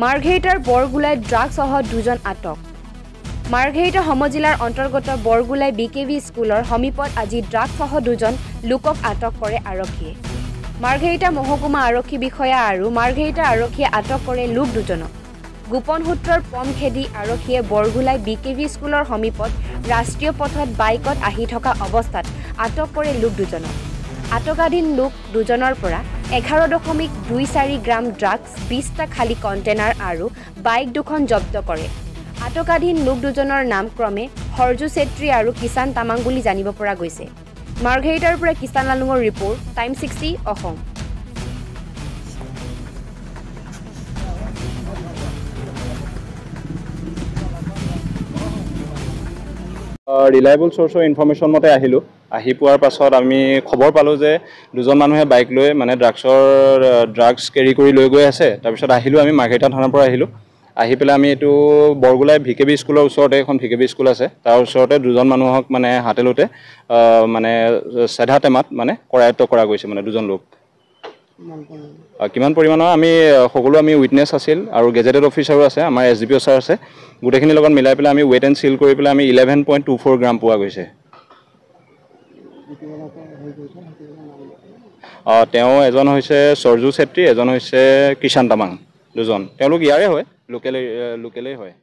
মাৰ্ঘেৰিটাৰ বৰগুলাই ড্ৰাগছসহ 2জন আটক মাৰ্ঘেৰিটা সমজিলাৰ অন্তৰ্গত বৰগুলাই বিকেভি স্কুলৰ সমীপত আজি ড্ৰাগছসহ 2জন লোকক আটক কৰে আৰক্ষীয়ে মাৰ্ঘেৰিটা মহকুমা আৰক্ষী বিষয়া আৰু মাৰ্ঘেৰিটা আৰক্ষীয়ে আটক কৰে লোক 2জনক গোপন সূত্ৰৰ পম খেদি আৰক্ষীয়ে বৰগুলাই বিকেভি স্কুলৰ সমীপত ৰাষ্ট্ৰীয় পথত বাইকত আহি থকা অৱস্থাত আটক কৰে লোক 2জনক আটকাধীন লোক 2জনৰ পৰা 11.24 গ্ৰাম ড্ৰাগছ 20টা খালী কণ্টেইনাৰ আৰু বাইক 2খন জব্দ কৰে আটকাধীন লোক 2জনৰ নাম ক্ৰমে হৰজু চেত্ৰী আৰু কিষাণ তামাং বুলি জানিব পৰা গৈছে মাৰ্ঘেৰিটাৰ পৰা কিষাণ লালুঙৰ ৰিপৰ্ট টাইম 60 অসম ৰিলায়েবল সোৰ্সৰ ইনফৰমেশ্যন মতে আহিলোঁ আহি পোৱাৰ পাছত আমি খবৰ পালোঁ যে 2জন মানুহে বাইক লৈ মানে ড্ৰাগছ কেৰি কৰি লৈ গৈ আছে তাৰপিছত আহিলোঁ আমি মাৰ্ঘেৰিটা থানাৰ পৰা আহিলোঁ আহি পেলাই আমি এইটো বৰগুলাই ভিকেবি স্কুলৰ ওচৰতে এখন ভিকেবি স্কুল আছে তাৰ ওচৰতে 2জন মানুহক মানে হাতেলোতে মানে সেধা টেমাত মানে কৰায়ত্ব কৰা গৈছে মানে 2জন লোক কিমান পৰিমাণৰ আমি সকলো আমি উইটনেছ আছিল আৰু গেজেটেড অফিচাৰো আছে আমাৰ SDPO ছাৰ আছে গোটেইখিনিৰ লগত মিলাই পেলাই আমি ৱেট এণ্ড চিল কৰি পেলাই আমি 11.24 গ্ৰাম পোৱা গৈছে তেওঁ এজন হৈছে সৰজু চেত্ৰী এজন হৈছে কিষাণ তামাং 2জন তেওঁলোক ইয়াৰে হয় লোকেলেই হয়